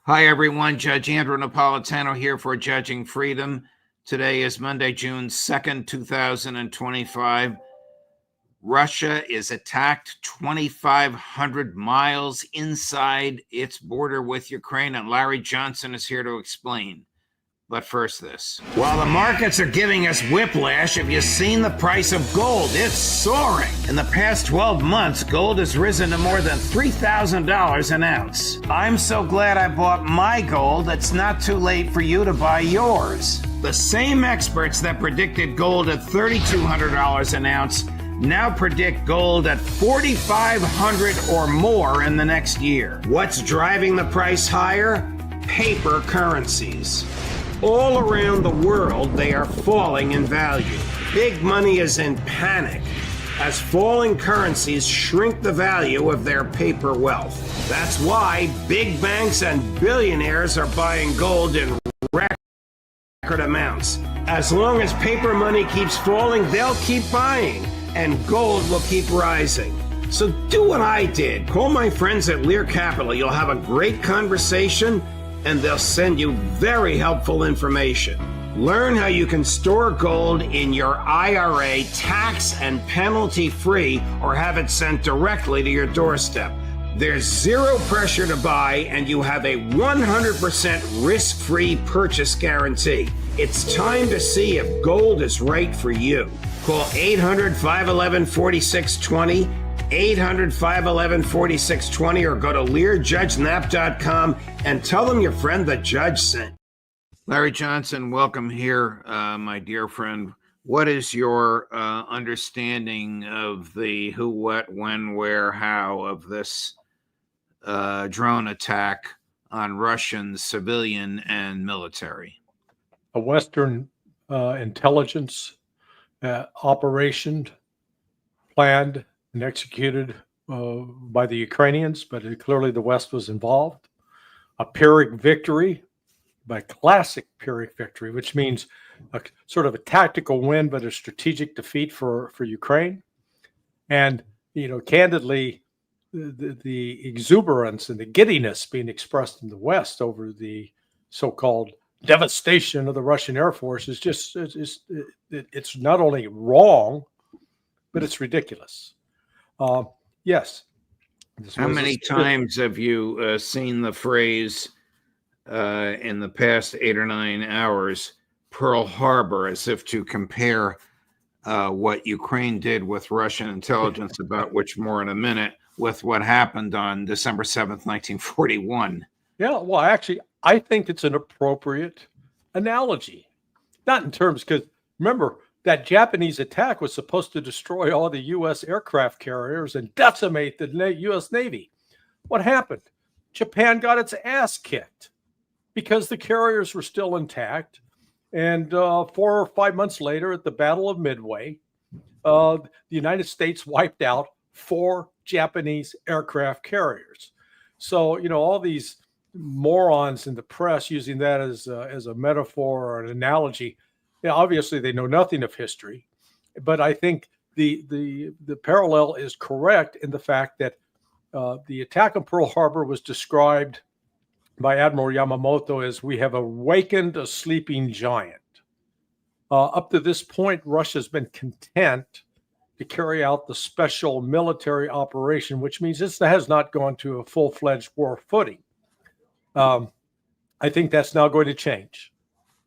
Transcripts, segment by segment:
Hi, everyone. Judge Andrew Napolitano here for Judging Freedom. Today is Monday, June 2nd, 2025. Russia is attacked 2,500 miles inside its border with Ukraine, and Larry Johnson is here to explain. But first, this. While the markets are giving us whiplash, have you seen the price of gold? It's soaring. In the past 12 months, gold has risen to more than $3,000 an ounce. I'm so glad I bought my gold. It's not too late for you to buy yours. The same experts that predicted gold at $3,200 an ounce now predict gold at $4,500 or more in the next year. What's driving the price higher? Paper currencies. All around the world, they are falling in value. Big money is in panic as falling currencies shrink the value of their paper wealth. That's why big banks and billionaires are buying gold in record amounts. As long as paper money keeps falling, they'll keep buying, and gold will keep rising. So do what I did. Call my friends at Lear Capital. You'll have a great conversation, and they'll send you very helpful information. Learn how you can store gold in your IRA tax and penalty free, or have it sent directly to your doorstep. There's zero pressure to buy, and you have a 100% risk-free purchase guarantee. It's time to see if gold is right for you. Call 800-511-4620, 800-511-4620, or go to LearJudgeNap.com and tell them your friend the judge sent. Larry Johnson, welcome here, my dear friend. What is your understanding of the who, what, when, where, how of this drone attack on Russian civilian and military? A Western intelligence operation planned and executed by the Ukrainians, but clearly the West was involved. A Pyrrhic victory, by classic Pyrrhic victory, which means a sort of a tactical win, but a strategic defeat for Ukraine. And, you know, candidly, the exuberance and the giddiness being expressed in the West over the so-called devastation of the Russian Air Force is just, it's not only wrong, but it's ridiculous. Yes. How many times have you seen the phrase in the past 8 or 9 hours, Pearl Harbor, as if to compare what Ukraine did with Russian intelligence, about which more in a minute, with what happened on December 7th, 1941? Yeah, well, actually, I think it's an appropriate analogy. Not in terms, because remember, that Japanese attack was supposed to destroy all the U.S. aircraft carriers and decimate the U.S. Navy. What happened? Japan got its ass kicked because the carriers were still intact. And 4 or 5 months later, at the Battle of Midway, the United States wiped out 4 Japanese aircraft carriers. So, you know, all these morons in the press using that as a metaphor or an analogy, obviously they know nothing of history. But I think the parallel is correct in the fact that the attack on Pearl Harbor was described by Admiral Yamamoto as "we have awakened a sleeping giant." Up to this point, Russia's been content to carry out the special military operation, which means this has not gone to a full-fledged war footing. I think that's now going to change.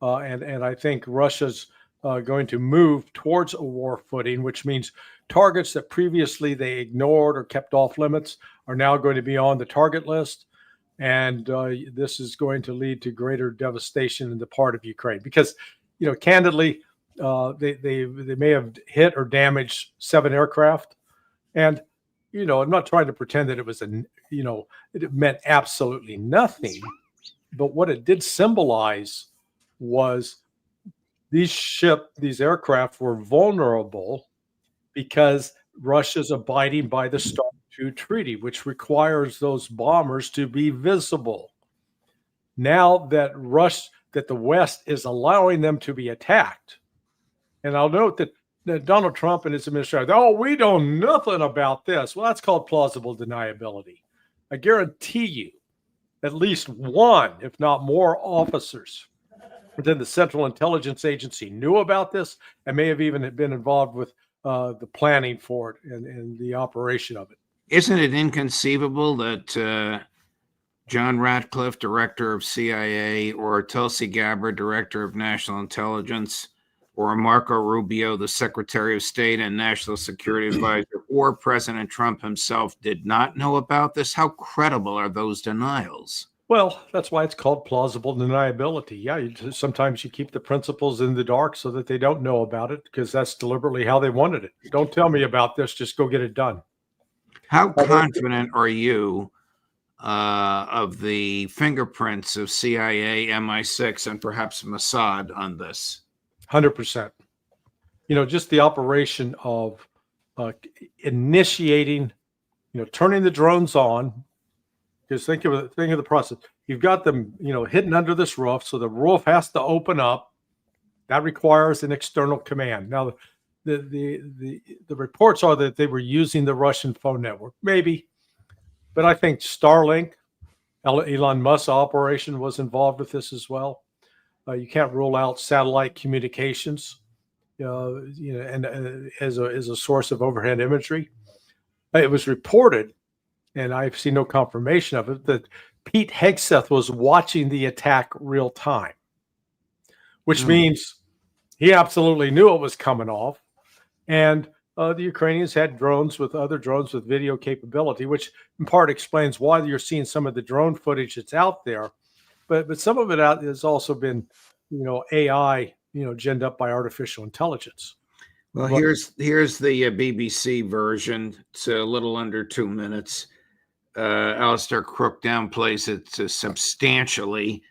And I think Russia's going to move towards a war footing, which means targets that previously they ignored or kept off limits are now going to be on the target list. And this is going to lead to greater devastation in the part of Ukraine because, you know, candidly, they may have hit or damaged 7 aircraft. And, you know, I'm not trying to pretend that it was it meant absolutely nothing. But what it did symbolize was these aircraft were vulnerable because Russia's abiding by the START II treaty, which requires those bombers to be visible. Now that the West is allowing them to be attacked, and I'll note that Donald Trump and his administration, we don't know nothing about this. Well, that's called plausible deniability. I guarantee you at least one, if not more, officers within the Central Intelligence Agency knew about this and may have even been involved with the planning for it and the operation of it. Isn't it inconceivable that John Ratcliffe, director of CIA, or Tulsi Gabbard, director of National Intelligence, or Marco Rubio, the Secretary of State and National Security Advisor, or President Trump himself did not know about this? How credible are those denials? Well, that's why it's called plausible deniability. Yeah, sometimes you keep the principals in the dark so that they don't know about it, because that's deliberately how they wanted it. Don't tell me about this, just go get it done. How confident are you of the fingerprints of CIA, MI6, and perhaps Mossad on this? 100%. Just the operation of initiating, turning the drones on. Because think of the process. You've got them, hidden under this roof, so the roof has to open up. That requires an external command. Now, the reports are that they were using the Russian phone network, maybe, but I think Starlink, Elon Musk's operation, was involved with this as well. You can't rule out satellite communications, and as a source of overhead imagery. It was reported, and I've seen no confirmation of it, that Pete Hegseth was watching the attack real time, which means he absolutely knew it was coming off. And the Ukrainians had other drones with video capability, which in part explains why you're seeing some of the drone footage that's out there. But some of it has also been, AI, ginned up by artificial intelligence. Well, here's the BBC version. It's a little under 2 minutes. Alistair Crook downplays it substantially,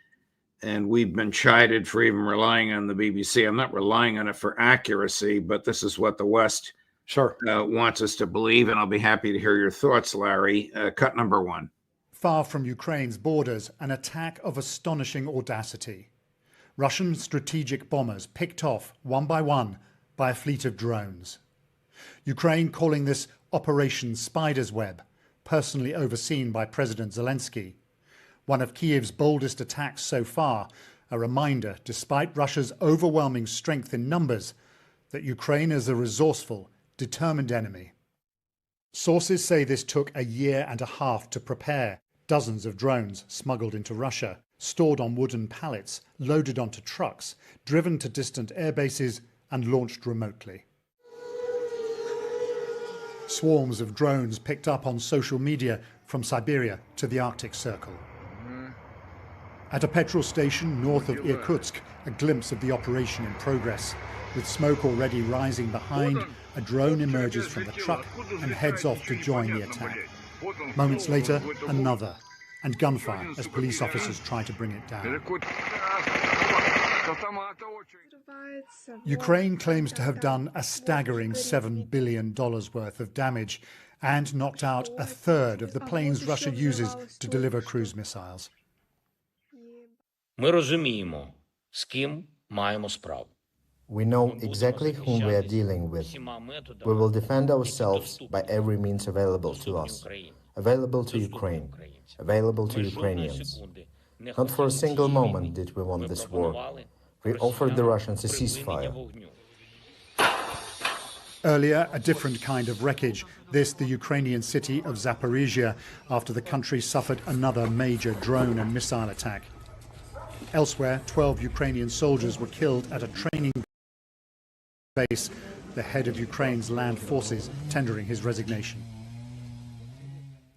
and we've been chided for even relying on the BBC. I'm not relying on it for accuracy, but this is what the West wants us to believe, and I'll be happy to hear your thoughts, Larry. Cut number 1. Far from Ukraine's borders, an attack of astonishing audacity. Russian strategic bombers picked off one by one by a fleet of drones. Ukraine calling this Operation Spider's Web, personally overseen by President Zelensky. One of Kiev's boldest attacks so far, a reminder, despite Russia's overwhelming strength in numbers, that Ukraine is a resourceful, determined enemy. Sources say this took a year and a half to prepare. Dozens of drones smuggled into Russia, stored on wooden pallets, loaded onto trucks, driven to distant air bases and launched remotely. Swarms of drones picked up on social media from Siberia to the Arctic Circle. At a petrol station north of Irkutsk, a glimpse of the operation in progress. With smoke already rising behind, a drone emerges from the truck and heads off to join the attack. Moments later, another, and gunfire as police officers try to bring it down. Ukraine claims to have done a staggering $7 billion worth of damage and knocked out a third of the planes Russia uses to deliver cruise missiles. Ми розуміємо, з ким маємо справу. We know exactly whom we are dealing with. We will defend ourselves by every means available to us, available to Ukraine, available to Ukrainians. Not for a single moment did we want this war. We offered the Russians a ceasefire. Earlier, a different kind of wreckage. This, the Ukrainian city of Zaporizhia, after the country suffered another major drone and missile attack. Elsewhere, 12 Ukrainian soldiers were killed at a training base, the head of Ukraine's land forces tendering his resignation.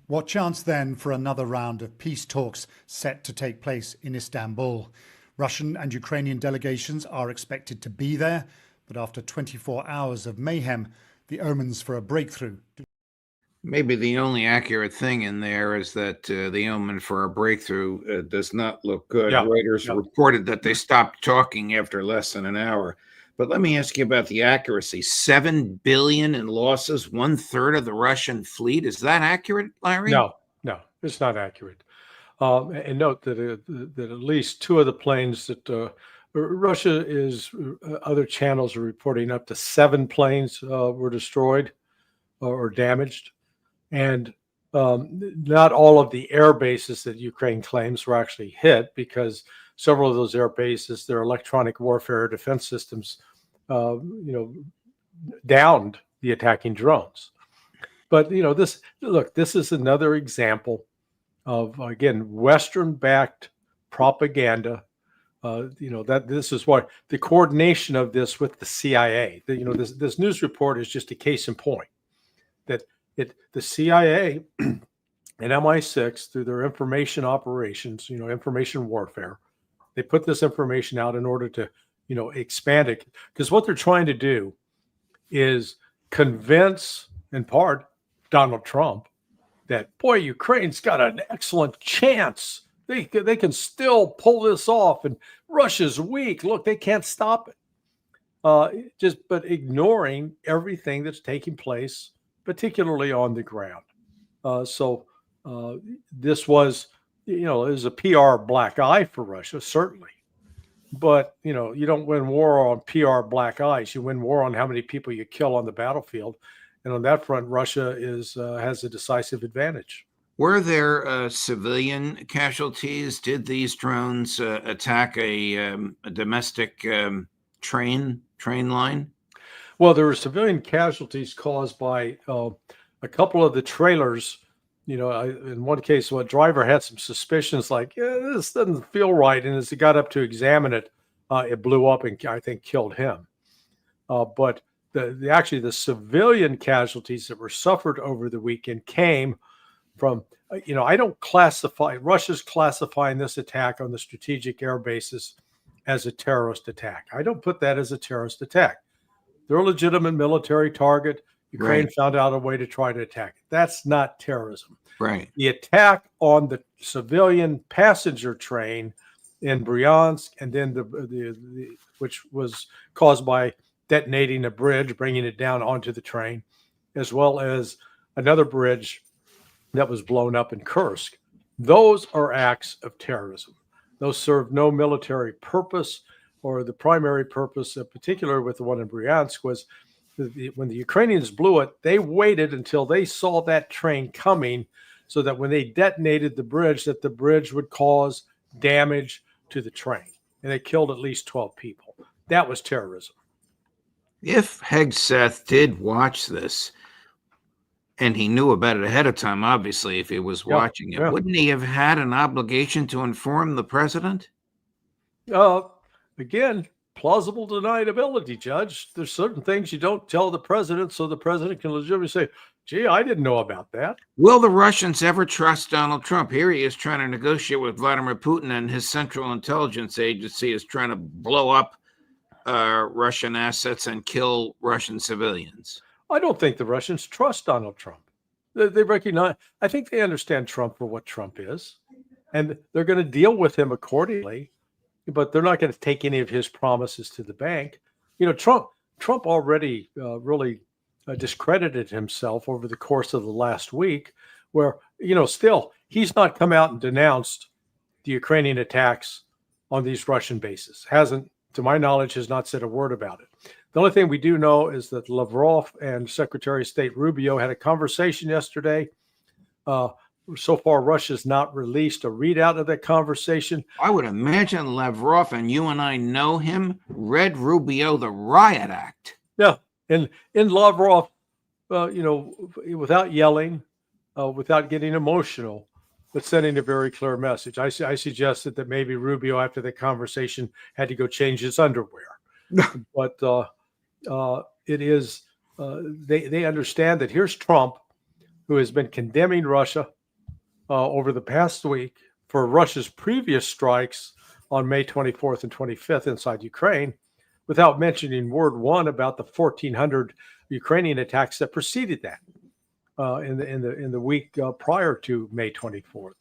What chance then for another round of peace talks set to take place in Istanbul? Russian and Ukrainian delegations are expected to be there, but after 24 hours of mayhem, the omens for a breakthrough. Maybe the only accurate thing in there is that the omen for a breakthrough does not look good. Yeah. Reuters reported that they stopped talking after less than an hour. But let me ask you about the accuracy. $7 billion in losses, 1/3 of the Russian fleet. Is that accurate, Larry? No, it's not accurate. And note that at least 2 of the planes that Russia is, other channels are reporting up to 7 planes were destroyed or damaged. And Not all of the air bases that Ukraine claims were actually hit, because several of those air bases, their electronic warfare defense systems, downed the attacking drones. But this is another example of, again, Western-backed propaganda. That this is why the coordination of this with the CIA. This news report is just a case in point that the CIA and MI6, through their information operations, information warfare, they put this information out in order to expand it, because what they're trying to do is convince, in part, Donald Trump that, boy, Ukraine's got an excellent chance. They can still pull this off, and Russia's weak. Look, they can't stop it. But ignoring everything that's taking place, particularly on the ground. This was, it was a PR black eye for Russia, certainly. But, you don't win war on PR black eyes. You win war on how many people you kill on the battlefield. And on that front, Russia has a decisive advantage. Were there civilian casualties? Did these drones attack a domestic train line? Well, there were civilian casualties caused by a couple of the trailers. In one case, a driver had some suspicions, like, this doesn't feel right. And as he got up to examine it, it blew up and I think killed him. But the civilian casualties that were suffered over the weekend came from, I don't classify, Russia's classifying this attack on the strategic air bases as a terrorist attack. I don't put that as a terrorist attack. They're a legitimate military target. Ukraine found out a way to try to attack it. That's not terrorism. Right. The attack on the civilian passenger train in Bryansk, and then the which was caused by detonating a bridge, bringing it down onto the train, as well as another bridge that was blown up in Kursk. Those are acts of terrorism. Those serve no military purpose, or the primary purpose, in particular with the one in Bryansk, was when the Ukrainians blew it, they waited until they saw that train coming, so that when they detonated the bridge, that the bridge would cause damage to the train. And they killed at least 12 people. That was terrorism. If Hegseth did watch this, and he knew about it ahead of time, obviously, if he was watching it, wouldn't he have had an obligation to inform the president? Again, plausible deniability, Judge. There's certain things you don't tell the president, so the president can legitimately say, gee, I didn't know about that. Will the Russians ever trust Donald Trump? Here he is trying to negotiate with Vladimir Putin, and his Central Intelligence Agency is trying to blow up Russian assets and kill Russian civilians. I don't think the Russians trust Donald Trump. They recognize, I think they understand Trump for what Trump is, and they're going to deal with him accordingly, but they're not going to take any of his promises to the bank. Trump already really discredited himself over the course of the last week, where, still he's not come out and denounced the Ukrainian attacks on these Russian bases. Hasn't, to my knowledge, has not said a word about it. The only thing we do know is that Lavrov and Secretary of State Rubio had a conversation yesterday. So far, Russia's not released a readout of that conversation. I would imagine Lavrov, and you and I know him, read Rubio the Riot Act. Yeah, and in Lavrov, without yelling, without getting emotional, but sending a very clear message. I suggested that maybe Rubio, after the conversation, had to go change his underwear. But it is, they understand that here's Trump, who has been condemning Russia over the past week for Russia's previous strikes on May 24th and 25th inside Ukraine, without mentioning word one about the 1,400 Ukrainian attacks that preceded that in the week prior to May 24th.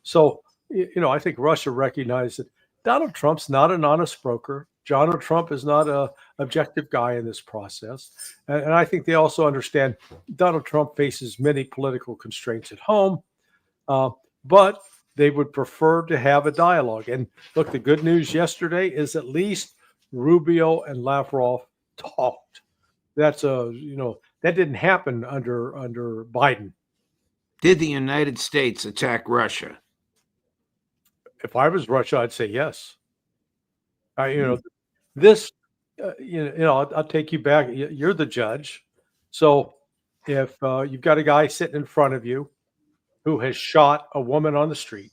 So, I think Russia recognized that Donald Trump's not an honest broker. Donald Trump is not an objective guy in this process. And I think they also understand Donald Trump faces many political constraints at home, but they would prefer to have a dialogue. And look, the good news yesterday is at least Rubio and Lavrov talked. That's that didn't happen under Biden. Did the United States attack Russia? If I was Russia, I'd say yes. This, I'll take you back. You're the judge. So if you've got a guy sitting in front of you who has shot a woman on the street,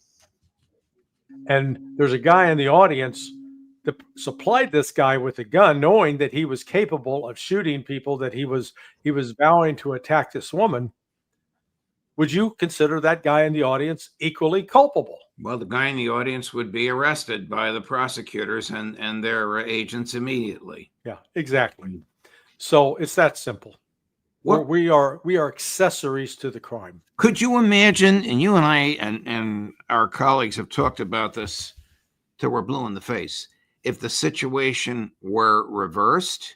and there's a guy in the audience that supplied this guy with a gun, knowing that he was capable of shooting people, that he was vowing to attack this woman, would you consider that guy in the audience equally culpable? Well, the guy in the audience would be arrested by the prosecutors and their agents immediately. Yeah, exactly. So it's that simple. We are accessories to the crime. Could you imagine, and you and I and our colleagues have talked about this till we're blue in the face, if the situation were reversed,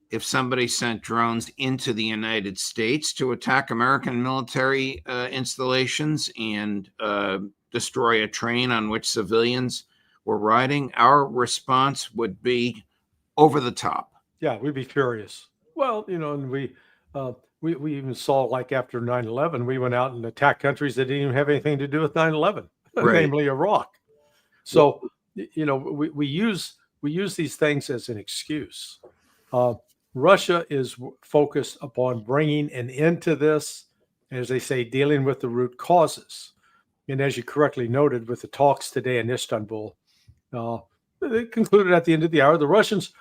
if somebody sent drones into the United States to attack American military installations and destroy a train on which civilians were riding, our response would be over the top. Yeah, we'd be furious. Well, and we even saw, like, after 9/11, we went out and attacked countries that didn't even have anything to do with 9/11, Right. namely Iraq. So, we use these things as an excuse. Russia is focused upon bringing an end to this, as they say, dealing with the root causes. And as you correctly noted, with the talks today in Istanbul, they concluded at the end of the hour. The Russians,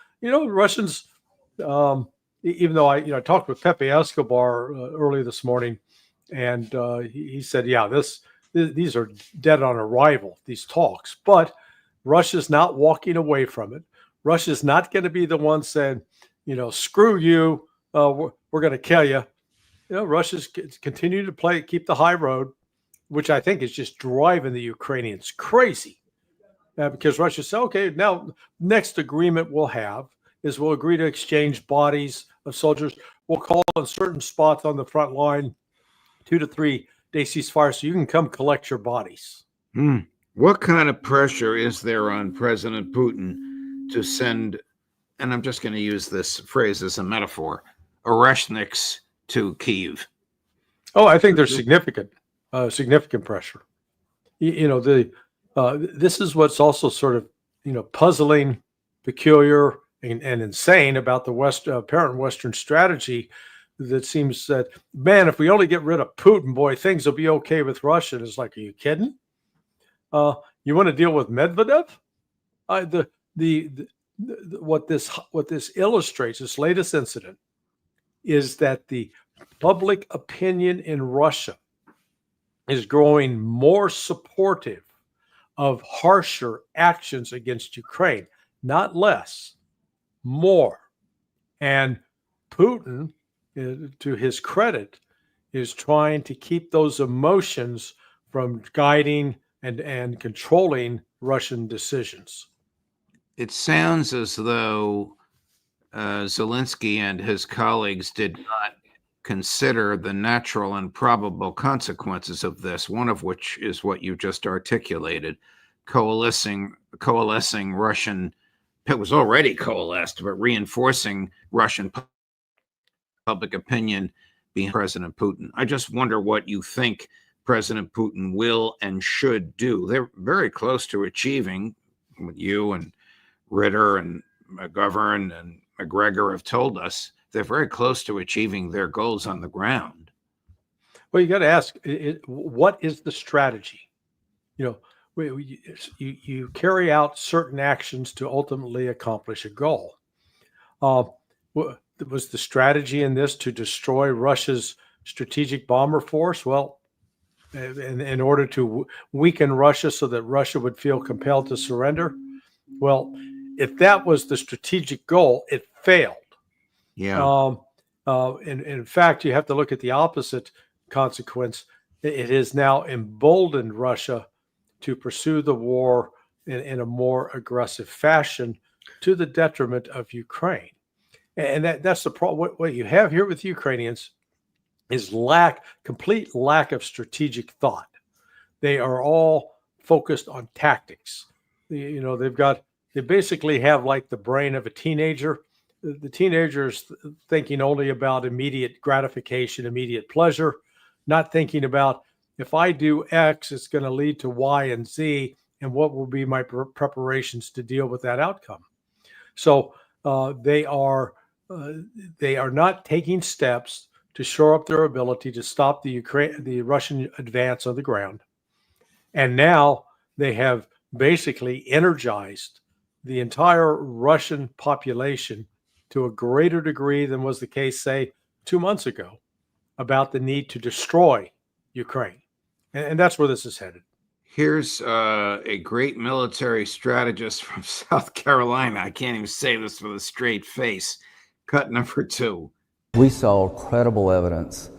even though I talked with Pepe Escobar early this morning, and he said, yeah, these are dead on arrival, these talks. But Russia's not walking away from it. Russia's not going to be the one saying, screw you, we're going to kill you. Russia's continue to keep the high road, which I think is just driving the Ukrainians crazy. Because Russia said, okay, now next agreement we'll have is we'll agree to exchange bodies of soldiers. We'll call on certain spots on the front line 2 to 3 day ceasefire so you can come collect your bodies. What kind of pressure is there on President Putin to send, and I'm just going to use this phrase as a metaphor, Oreshniks to Kyiv? Oh, I think there's significant pressure. This is what's also sort of, puzzling, peculiar, and insane about the apparent Western strategy that seems that, man, if we only get rid of Putin, boy, things will be okay with Russia. And it's like, are you kidding? You want to deal with Medvedev? What this illustrates, this latest incident, is that the public opinion in Russia is growing more supportive of harsher actions against Ukraine, not less, more. And Putin, to his credit, is trying to keep those emotions from guiding and controlling Russian decisions. It sounds as though Zelensky and his colleagues did not consider the natural and probable consequences of this, one of which is what you just articulated, coalescing Russian, it was already coalesced, but reinforcing Russian public opinion behind President Putin. I just wonder what you think President Putin will and should do. They're very close to achieving, what you and Ritter and McGovern and McGregor have told us, they're very close to achieving their goals on the ground. Well, you got to ask, what is the strategy? You carry out certain actions to ultimately accomplish a goal. Was the strategy in this to destroy Russia's strategic bomber force? Well, in order to weaken Russia so that Russia would feel compelled to surrender? Well, if that was the strategic goal, it failed. Yeah. In fact, you have to look at the opposite consequence. It has now emboldened Russia to pursue the war in a more aggressive fashion to the detriment of Ukraine. And that's the problem. What you have here with Ukrainians is complete lack of strategic thought. They are all focused on tactics. They basically have like the brain of a teenager. The teenager is thinking only about immediate gratification, immediate pleasure. not thinking about if I do X, it's going to lead to Y and Z, and what will be my preparations to deal with that outcome. So they are not taking steps to shore up their ability to stop the Russian advance on the ground. And now they have basically energized the entire Russian population to a greater degree than was the case, say, 2 months ago, about the need to destroy Ukraine. And that's where this is headed. Here's a great military strategist from South Carolina. I can't even say this with a straight face. Cut number 2. We saw credible evidence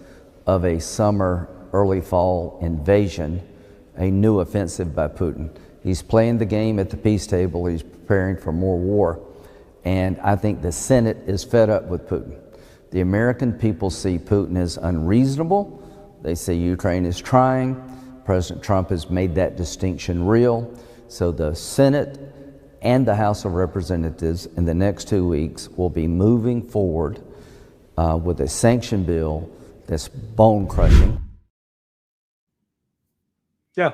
of a summer, early fall invasion, a new offensive by Putin. He's playing the game at the peace table. He's preparing for more war. And I think the Senate is fed up with Putin. The American people see Putin as unreasonable. They say Ukraine is trying. President Trump has made that distinction real. So the Senate and the House of Representatives in the next 2 weeks will be moving forward with a sanction bill that's bone crushing. Yeah,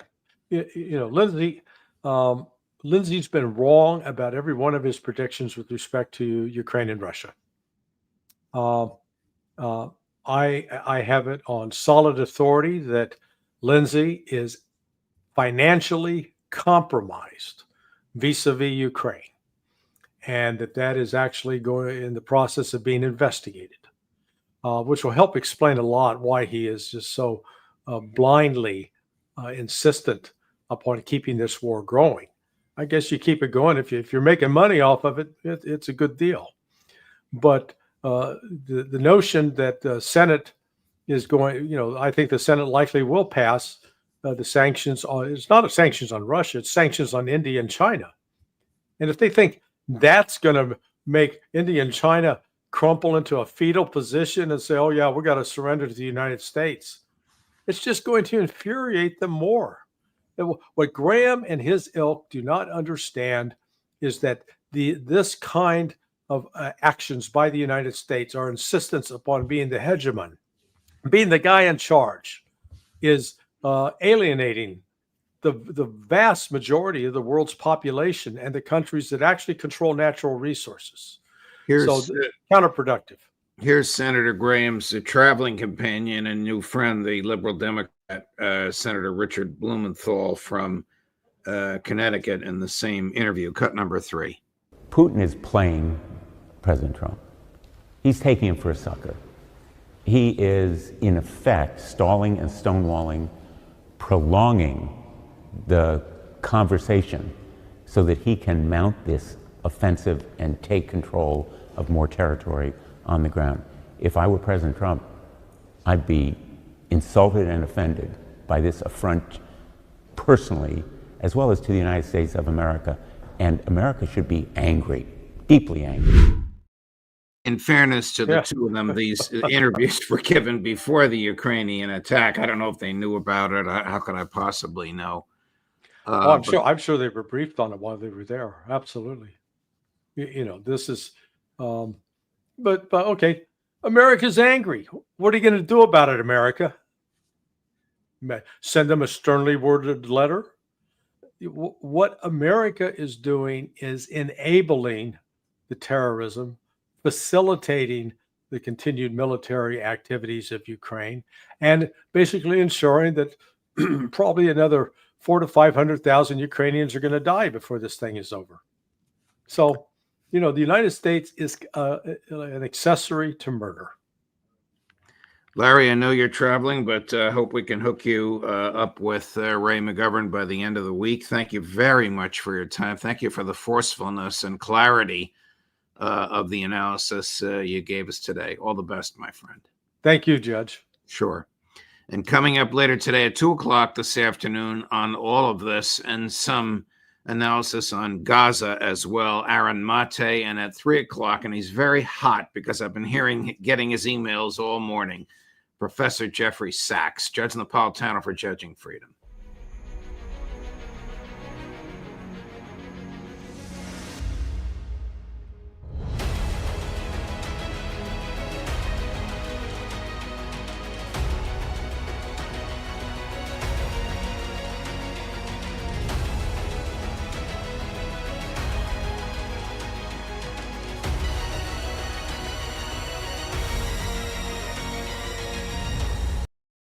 Lindsey's been wrong about every one of his predictions with respect to Ukraine and Russia. I have it on solid authority that Lindsey is financially compromised vis-a-vis Ukraine, and that is actually going in the process of being investigated, which will help explain a lot why he is just so blindly insistent upon keeping this war going. I guess you keep it going if you're making money off of it. It's a good deal. But the notion that the Senate is going, I think the Senate likely will pass the sanctions on. It's not sanctions on Russia; it's sanctions on India and China. And if they think that's going to make India and China crumple into a fetal position and say, "Oh yeah, we got to surrender to the United States," it's just going to infuriate them more. What Graham and his ilk do not understand is that this kind of actions by the United States, our insistence upon being the hegemon, being the guy in charge, is alienating the vast majority of the world's population and the countries that actually control natural resources. Counterproductive. Here's Senator Graham's traveling companion and new friend, the Liberal Democrat, Senator Richard Blumenthal from Connecticut, in the same interview. Cut number 3. Putin is playing President Trump. He's taking him for a sucker. He is, in effect, stalling and stonewalling, prolonging the conversation so that he can mount this offensive and take control of more territory on the ground. If I were President Trump, I'd be insulted and offended by this affront personally, as well as to the United States of America. And America should be angry, deeply angry. In fairness to the two of them, these interviews were given before the Ukrainian attack. I don't know if they knew about it. How could I possibly know? I'm sure they were briefed on it while they were there. Absolutely. This is, but okay. America's angry. What are you going to do about it, America? Send them a sternly worded letter? What America is doing is enabling the terrorism, facilitating the continued military activities of Ukraine, and basically ensuring that probably another 400,000 to 500,000 Ukrainians are going to die before this thing is over. So, the United States is an accessory to murder. Larry, I know you're traveling, but hope we can hook you up with Ray McGovern by the end of the week. Thank you very much for your time. Thank you for the forcefulness and clarity of the analysis you gave us today. All the best, my friend. Thank you, Judge. Sure. And coming up later today at 2:00 this afternoon on all of this and some analysis on Gaza as well, Aaron Mate, and at 3:00, and he's very hot because I've been getting his emails all morning, Professor Jeffrey Sachs, Judge Napolitano for Judging Freedom.